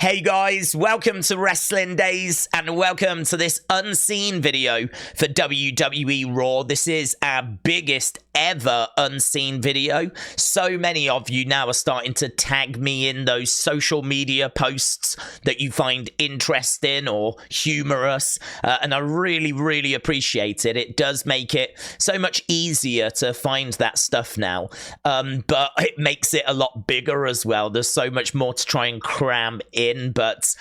Hey guys, welcome to Wrestling Days and welcome to this unseen video for WWE RAW. This is our biggest ever unseen video. So many of you now are starting to tag me in those social media posts that you find interesting or humorous, and I really appreciate it. It does make it so much easier to find that stuff now, but it makes it a lot bigger as well. There's so much more to try and cram in, but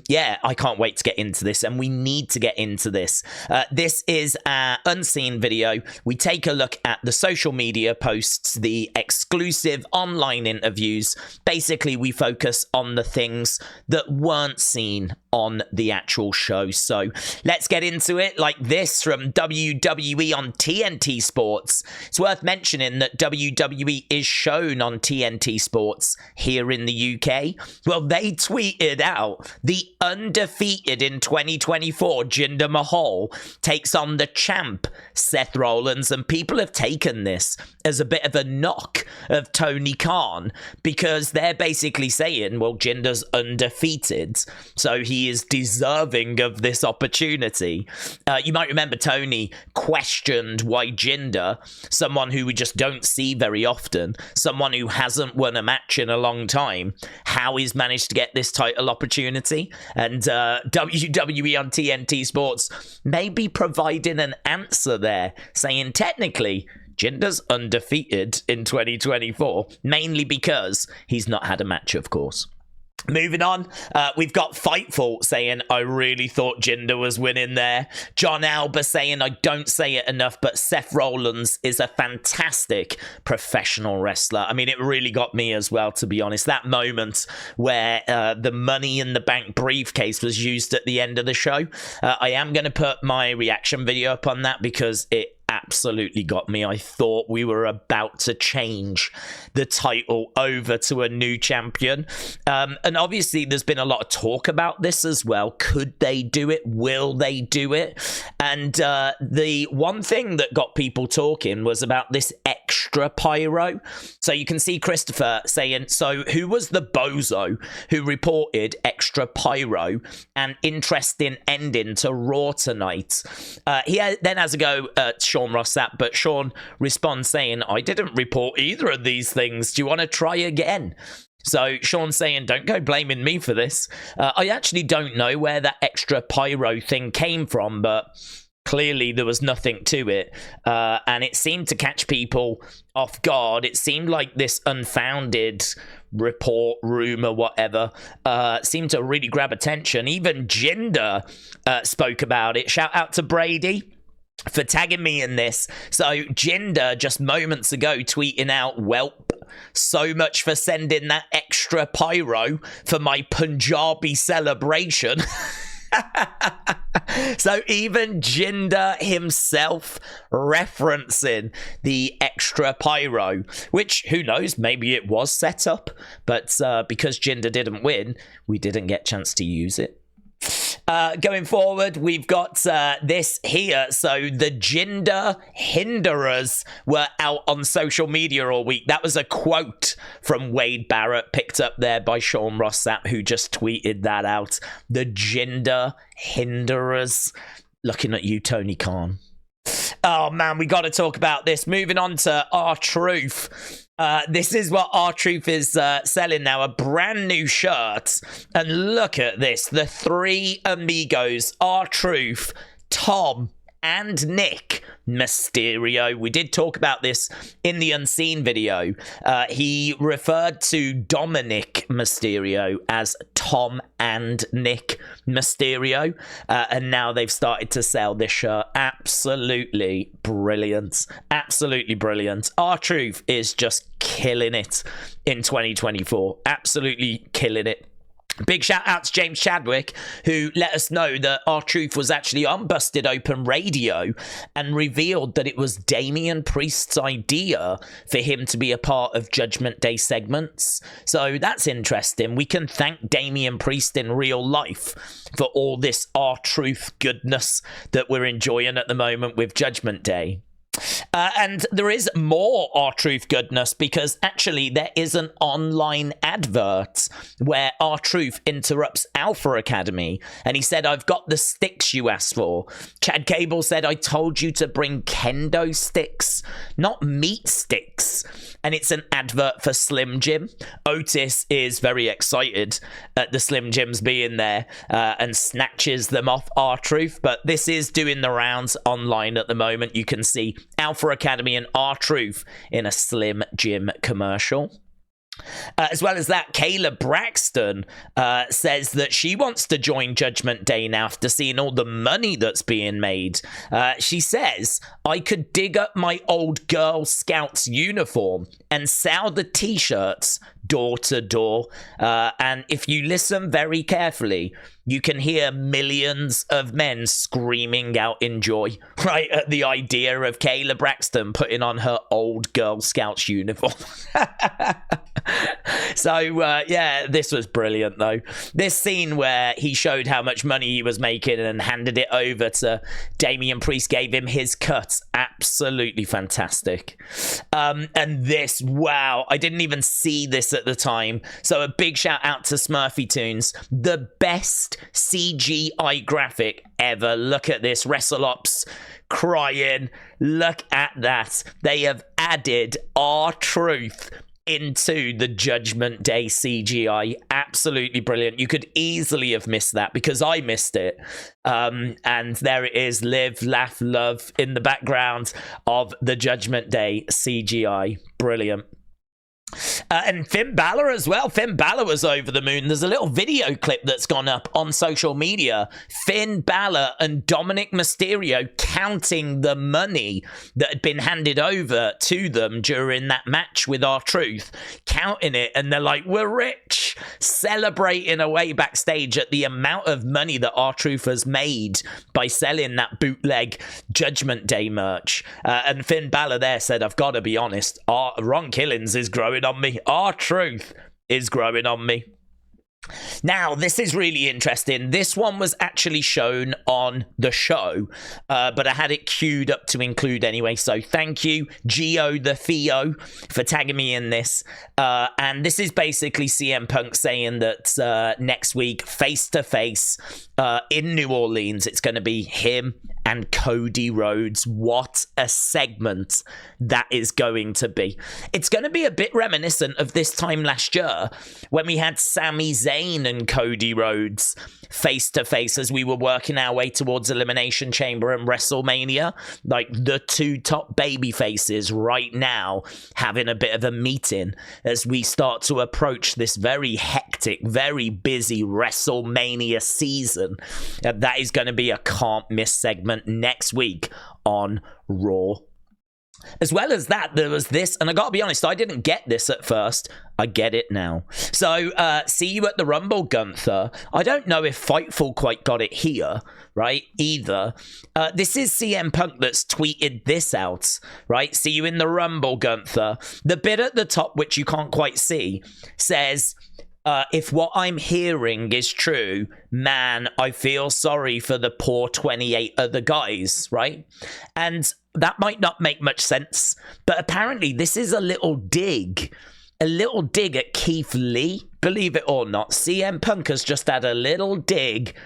yeah, I can't wait to get into this, and we need to get into this. This is our unseen video. We take a look at the social media posts, the exclusive online interviews. Basically, we focus on the things that weren't seen on the actual show. So let's get into it. Like this from WWE on TNT Sports. It's worth mentioning that WWE is shown on TNT Sports here in the UK. Well, they tweeted out the undefeated in 2024 Jinder Mahal takes on the champ Seth Rollins, and people have taken this as a bit of a knock of Tony Khan because they're basically saying, well, Jinder's undefeated, so he is deserving of this opportunity. You might remember Tony questioned why Jinder, someone who we just don't see very often, someone who hasn't won a match in a long time, how he's managed to get this title opportunity. And WWE on TNT Sports maybe providing an answer there, saying technically Jinder's undefeated in 2024, mainly because he's not had a match, of course. Moving on, we've got Fightful saying, I really thought Jinder was winning there. John Alba saying, I don't say it enough, but Seth Rollins is a fantastic professional wrestler. I mean, it really got me as well, to be honest. That moment where the Money in the Bank briefcase was used at the end of the show. I am going to put my reaction video up on that because it absolutely got me. I thought we were about to change the title over to a new champion. And obviously there's been a lot of talk about this as well. Could they do it? Will they do it? And the one thing that got people talking was about this extra pyro. So you can see Christopher saying, so who was the bozo who reported extra pyro and interesting ending to Raw tonight? He then has a go at Sean Ross Sapp, but Sean responds saying, I didn't report either of these things. Do you want to try again? So Sean's saying, don't go blaming me for this. I actually don't know where that extra pyro thing came from, but clearly there was nothing to it. And it seemed to catch people off guard. It seemed like this unfounded report, rumor, whatever, seemed to really grab attention. Even Jinder spoke about it. Shout out to Brady for tagging me in this. So Jinder just moments ago tweeting out, welp, so much for sending that extra pyro for my Punjabi celebration. So even Jinder himself referencing the extra pyro, which, who knows, maybe it was set up, but because Jinder didn't win, we didn't get a chance to use it. Going forward, we've got this here. So the Jinder Hinderers were out on social media all week. That was a quote from Wade Barrett, picked up there by Sean Ross Sapp, who just tweeted that out. The Jinder Hinderers. Looking at you, Tony Khan. Oh man, we got to talk about this. Moving on to R-Truth. This is what R-Truth is selling now, a brand new shirt. And look at this, the three amigos, R-Truth, Tom, and Nick Mysterio. We did talk about this in the Unseen video. He referred to Dominik Mysterio as Tom and Nick Mysterio. And now they've started to sell this shirt. Absolutely brilliant. Absolutely brilliant. R-Truth is just killing it in 2024. Absolutely killing it. Big shout out to James Chadwick, who let us know that R-Truth was actually on Busted Open Radio and revealed that it was Damian Priest's idea for him to be a part of Judgment Day segments. So that's interesting. We can thank Damian Priest in real life for all this R-Truth goodness that we're enjoying at the moment with Judgment Day. And there is more R-Truth goodness, because actually there is an online advert where R-Truth interrupts Alpha Academy, and he said, "I've got the sticks you asked for." Chad Gable said, "I told you to bring kendo sticks, not meat sticks." And it's an advert for Slim Jim. Otis is very excited at the Slim Jims being there and snatches them off R-Truth. But this is doing the rounds online at the moment. You can see Alpha Academy and R-Truth in a Slim Jim commercial. As well as that, Kayla Braxton says that she wants to join Judgment Day now after seeing all the money that's being made. She says, "I could dig up my old Girl Scouts uniform and sell the t-shirts door to door." And if you listen very carefully, you can hear millions of men screaming out in joy, right, at the idea of Kayla Braxton putting on her old Girl Scouts uniform. So, yeah, this was brilliant, though. This scene where he showed how much money he was making and handed it over to Damian Priest, gave him his cut. Absolutely fantastic. And this, wow, I didn't even see this at the time. So a big shout out to Smurfy Tunes. The best CGI graphic ever. Look at this. WrestleOps crying. Look at that. They have added R-Truth into the Judgment Day CGI. Absolutely brilliant. You could easily have missed that, because I missed it. And there it is, live, laugh, love in the background of the Judgment Day CGI. Brilliant. And Finn Balor as well. Finn Balor was over the moon. There's a little video clip that's gone up on social media. Finn Balor and Dominik Mysterio counting the money that had been handed over to them during that match with R-Truth. Counting it, and they're like, "We're rich." Celebrating away backstage at the amount of money that R-Truth has made by selling that bootleg Judgment Day merch. And Finn Balor there said, "I've got to be honest, Ron Killings is growing on me. R-Truth is growing on me." Now, this is really interesting. This one was actually shown on the show, but I had it queued up to include anyway. So thank you, Gio the Theo, for tagging me in this. And this is basically CM Punk saying that next week, face-to-face in New Orleans, it's going to be him and Cody Rhodes. What a segment that is going to be. It's going to be a bit reminiscent of this time last year when we had Sami Zayn and Cody Rhodes face to face as we were working our way towards Elimination Chamber and WrestleMania. Like the two top baby faces right now having a bit of a meeting as we start to approach this very hectic, very busy WrestleMania season. That is going to be a can't miss segment next week on Raw. As well as that, there was this, and I gotta be honest, I didn't get this at first. I get it now. So, see you at the Rumble, Gunther. I don't know if Fightful quite got it here, right, either. This is CM Punk that's tweeted this out, right? See you in the Rumble, Gunther. The bit at the top, which you can't quite see, says, if what I'm hearing is true, man, I feel sorry for the poor 28 other guys, right? And that might not make much sense, but apparently this is a little dig at Keith Lee. Believe it or not, CM Punk has just had a little dig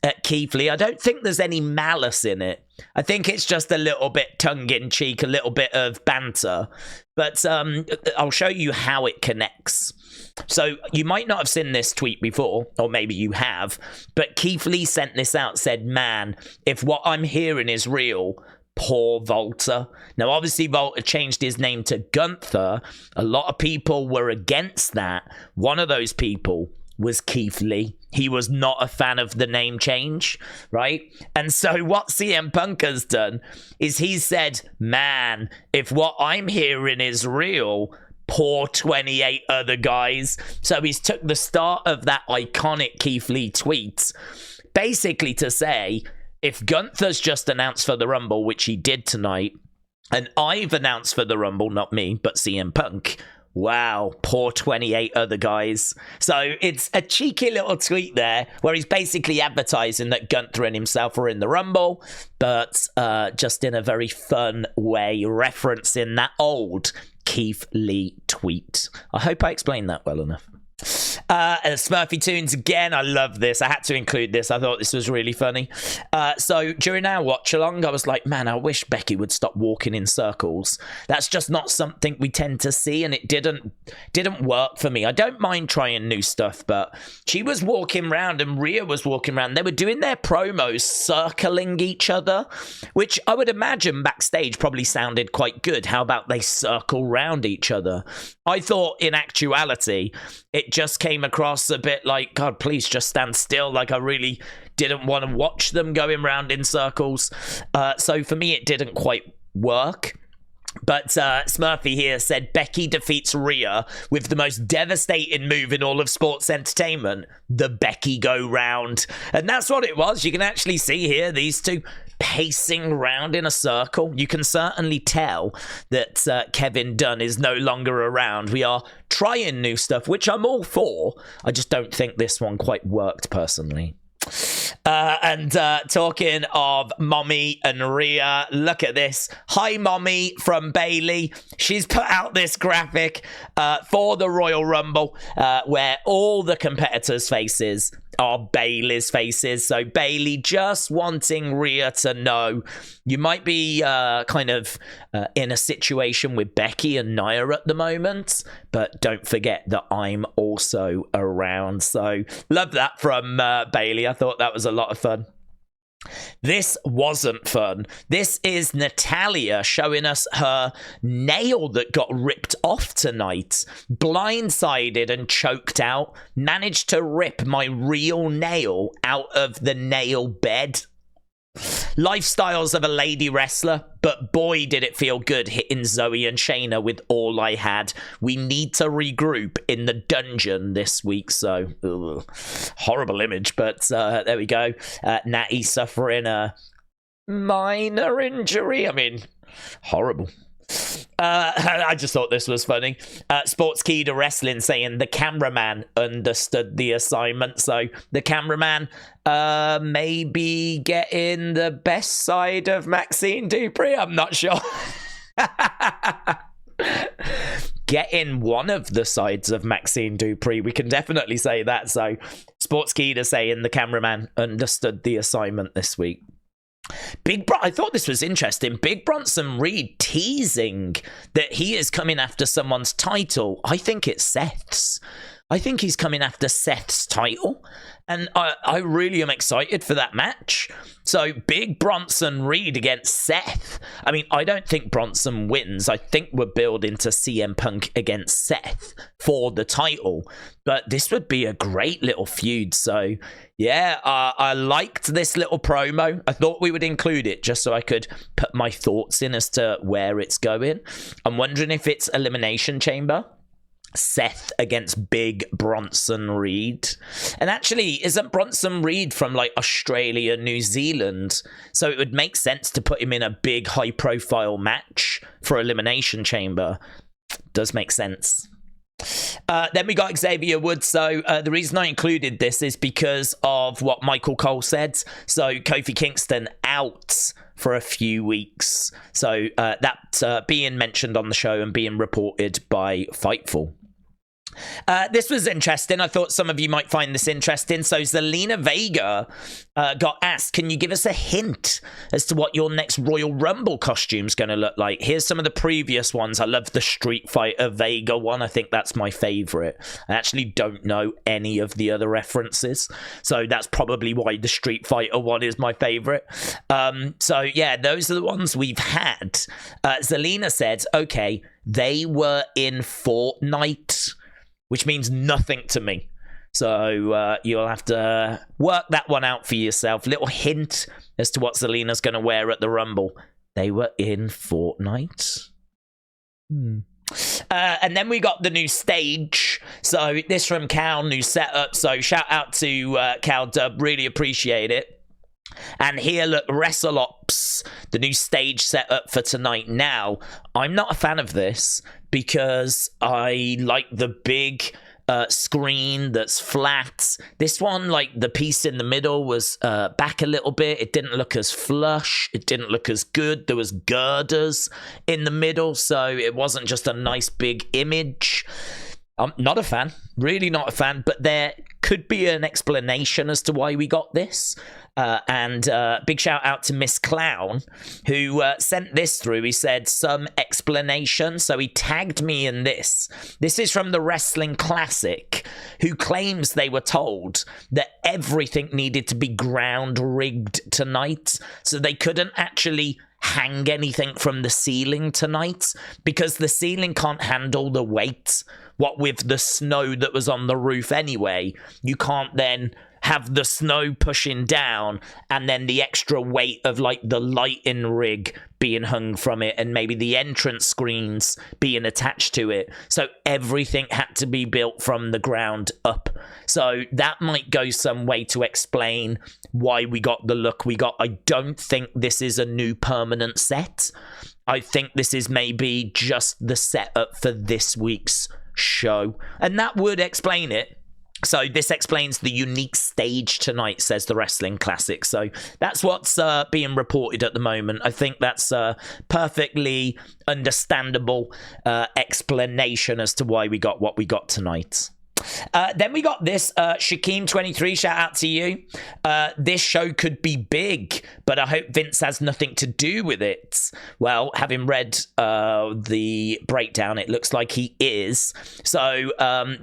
at Keith Lee. I don't think there's any malice in it. I think it's just a little bit tongue-in-cheek, a little bit of banter. But I'll show you how it connects. So you might not have seen this tweet before, or maybe you have, but Keith Lee sent this out, said, man, if what I'm hearing is real, poor Walter. Now, obviously, Walter changed his name to Gunther. A lot of people were against that. One of those people was Keith Lee. He was not a fan of the name change, right? And so what CM Punk has done is he said, man, if what I'm hearing is real, poor 28 other guys. So he's took the start of that iconic Keith Lee tweet basically to say, if Gunther's just announced for the Rumble, which he did tonight, and I've announced for the Rumble, not me, but CM Punk, Wow, poor 28 other guys. So it's a cheeky little tweet there where he's basically advertising that Gunther and himself are in the Rumble, but just in a very fun way, referencing that old Keith Lee tweet. I hope I explained that well enough. Smurfy Tunes again. I love this. I had to include this. I thought this was really funny. So during our watch along, I was like, man, I wish Becky would stop walking in circles. That's just not something we tend to see, and it didn't work for me. I don't mind trying new stuff, but she was walking around and Rhea was walking around. They were doing their promos circling each other, which I would imagine backstage probably sounded quite good. How about they circle round each other? I thought in actuality it just came across a bit like, God, please just stand still. Like, I really didn't want to watch them going round in circles. So for me, it didn't quite work. But Smurfy here said Becky defeats Rhea with the most devastating move in all of sports entertainment, the Becky go round. And that's what it was. You can actually see here these two pacing round in a circle. You can certainly tell that Kevin Dunn is no longer around. We are trying new stuff, which I'm all for. I just don't think this one quite worked personally. And talking of Mommy and Rhea, look at this. Hi, Mommy from Bayley. She's put out this graphic for the Royal Rumble where all the competitors' faces are Bayley's faces. So Bayley just wanting Rhea to know you might be kind of in a situation with Becky and Nia at the moment, but don't forget that I'm also around. So love that from Bayley. I thought that was a lot of fun. This wasn't fun. This is Natalya showing us her nail that got ripped off tonight. Blindsided and choked out. Managed to rip my real nail out of the nail bed. Lifestyles of a lady wrestler, but boy did it feel good hitting Zoe and Shayna with all I had. We need to regroup in the dungeon this week, so horrible image, but there we go. Natty suffering a minor injury. I mean, horrible. I just thought this was funny. Sports Key to Wrestling saying the cameraman understood the assignment. So the cameraman maybe getting the best side of Maxxine Dupri. I'm not sure. Getting one of the sides of Maxxine Dupri. We can definitely say that. So Sports Key to saying the cameraman understood the assignment this week. I thought this was interesting. Big Bronson Reed teasing that he is coming after someone's title. I think it's Seth's. I think he's coming after Seth's title. And I really am excited for that match. So, Big Bronson Reed against Seth. I mean, I don't think Bronson wins. I think we're building to CM Punk against Seth for the title. But this would be a great little feud. So, yeah, I liked this little promo. I thought we would include it just so I could put my thoughts in as to where it's going. I'm wondering if it's Elimination Chamber. Seth against Big Bronson Reed. And actually, isn't Bronson Reed from like Australia, New Zealand? So it would make sense to put him in a big high profile match for Elimination Chamber. Does make sense. Then we got Xavier Woods. So the reason I included this is because of what Michael Cole said. So Kofi Kingston out for a few weeks. So that's being mentioned on the show and being reported by Fightful. This was interesting. I thought some of you might find this interesting. So Zelina Vega got asked, can you give us a hint as to what your next Royal Rumble costume's going to look like? Here's some of the previous ones. I love the Street Fighter Vega one. I think that's my favorite. I actually don't know any of the other references. So that's probably why the Street Fighter one is my favorite. So yeah, those are the ones we've had. Zelina said, okay, they were in Fortnite, which means nothing to me. So you'll have to work that one out for yourself. Little hint as to what Zelina's going to wear at the Rumble. They were in Fortnite. And then we got the new stage. So this from Cal, new setup. So shout out to Cal Dub. Really appreciate it. And here, look, WrestleOps, the new stage setup for tonight. Now, I'm not a fan of this because I like the big screen that's flat. This one, like the piece in the middle was back a little bit. It didn't look as flush. It didn't look as good. There was girders in the middle, so it wasn't just a nice big image. I'm not a fan, really not a fan, but there could be an explanation as to why we got this. And big shout out to Miss Clown, who sent this through. He said, some explanation. So he tagged me in this. This is from the Wrestling Classic, who claims they were told that everything needed to be ground rigged tonight. So they couldn't actually hang anything from the ceiling tonight because the ceiling can't handle the weight. What with the snow that was on the roof anyway, you can't then have the snow pushing down and then the extra weight of like the lighting rig being hung from it and maybe the entrance screens being attached to it. So everything had to be built from the ground up. So that might go some way to explain why we got the look we got. I don't think this is a new permanent set. I think this is maybe just the setup for this week's show, and that would explain it. So this explains the unique stage tonight, says the Wrestling Classic. So that's what's being reported at the moment. I think that's a perfectly understandable explanation as to why we got what we got tonight. Then we got this, Shakeem23, shout out to you. This show could be big, but I hope Vince has nothing to do with it. Well, having read the breakdown, it looks like he is. So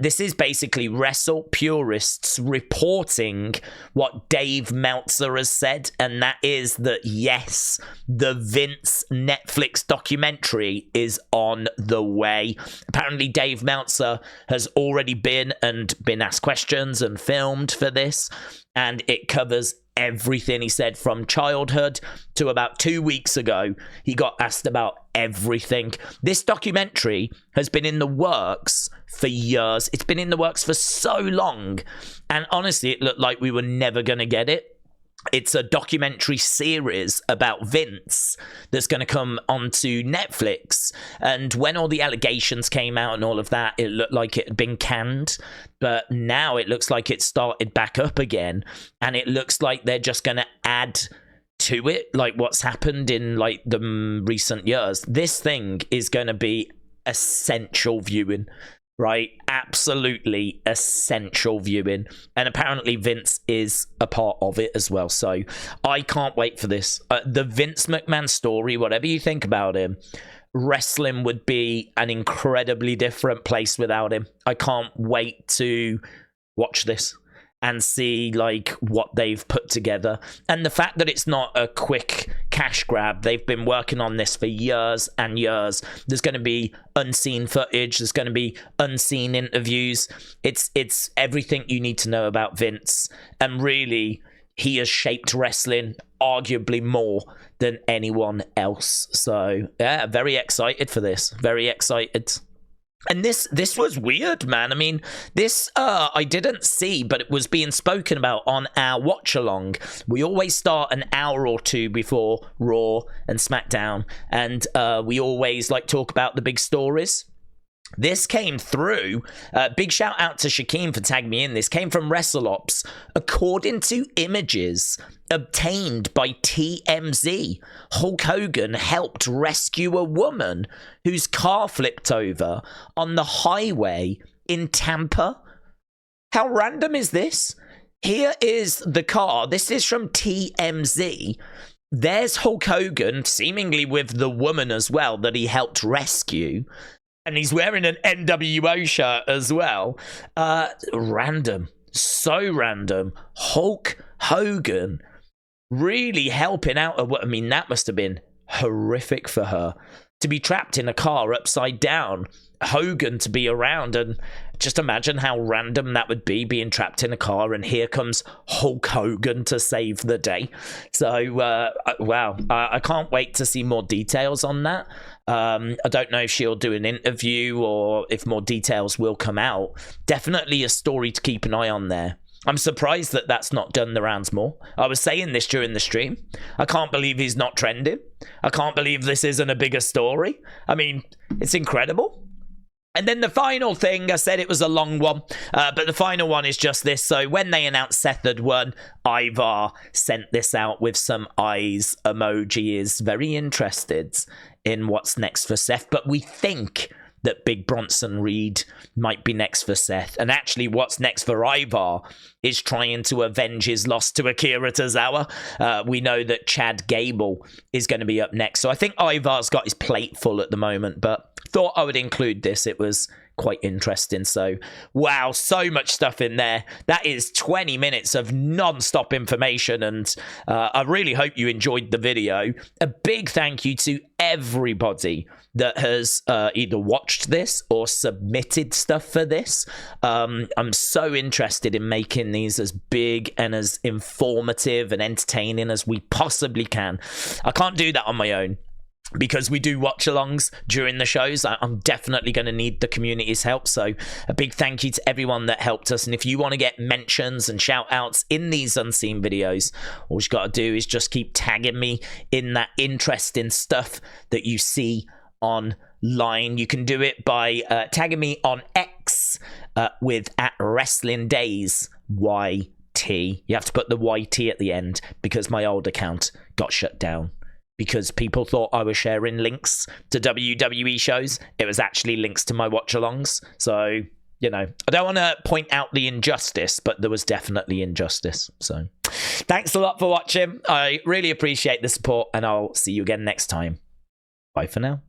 this is basically Wrestle Purists reporting what Dave Meltzer has said, and that is that, yes, the Vince Netflix documentary is on the way. Apparently, Dave Meltzer has already been asked questions and filmed for this, and it covers everything he said from childhood to about 2 weeks ago. He got asked about everything. This documentary has been in the works for years. It's been in the works for so long, and honestly, it looked like we were never going to get it. It's a documentary series about Vince that's going to come onto Netflix. And when all the allegations came out and all of that, it looked like it had been canned. But now it looks like it started back up again. And it looks like they're just going to add to it, like what's happened in like the recent years. This thing is going to be essential viewing. Right? Absolutely essential viewing. And apparently Vince is a part of it as well. So I can't wait for this. The Vince McMahon story, whatever you think about him, wrestling would be an incredibly different place without him. I can't wait to watch this and see like what they've put together. And the fact that it's not a quick cash grab, they've been working on this for years and years. There's going to be unseen footage, there's going to be unseen interviews. It's everything you need to know about Vince, and really he has shaped wrestling arguably more than anyone else. So yeah, very excited for this, very excited. And this was weird, man. I mean, this I didn't see, but it was being spoken about on our watch-along. We always start an hour or two before Raw and SmackDown, and we always like talk about the big stories. This came through. Big shout out to Shakeem for tagging me in. This came from WrestleOps. According to images obtained by TMZ, Hulk Hogan helped rescue a woman whose car flipped over on the highway in Tampa. How random is this? Here is the car. This is from TMZ. There's Hulk Hogan, seemingly with the woman as well that he helped rescue. And he's wearing an NWO shirt as well. Random. So random. Hulk Hogan really helping out. I mean, that must have been horrific for her. To be trapped in a car upside down. Hogan to be around. And just imagine how random that would be, being trapped in a car. And here comes Hulk Hogan to save the day. So, wow. I can't wait to see more details on that. I don't know if she'll do an interview or if more details will come out. Definitely a story to keep an eye on there. I'm surprised that that's not done the rounds more. I was saying this during the stream. I can't believe he's not trending. I can't believe this isn't a bigger story. I mean, it's incredible. And then the final thing, I said it was a long one, but the final one is just this. So when they announced Seth had won, Ivar sent this out with some eyes emoji. Is very interested in what's next for Seth, but we think that Big Bronson Reed might be next for Seth. And actually what's next for Ivar is trying to avenge his loss to Akira Tozawa. We know that Chad Gable is going to be up next. So I think Ivar's got his plate full at the moment, but thought I would include this. It was quite interesting. So, wow, so much stuff in there. That is 20 minutes of non-stop information, and I really hope you enjoyed the video. A big thank you to everybody that has either watched this or submitted stuff for this. I'm so interested in making these as big and as informative and entertaining as we possibly can. I can't do that on my own, because we do watch-alongs during the shows. I'm definitely going to need the community's help. So a big thank you to everyone that helped us. And if you want to get mentions and shout-outs in these unseen videos, all you got to do is just keep tagging me in that interesting stuff that you see online. You can do it by tagging me on X with @WrestlingDays YT. You have to put the YT at the end because my old account got shut down, because people thought I was sharing links to WWE shows. It was actually links to my watch-alongs. So, you know, I don't want to point out the injustice, but there was definitely injustice. So, thanks a lot for watching. I really appreciate the support, and I'll see you again next time. Bye for now.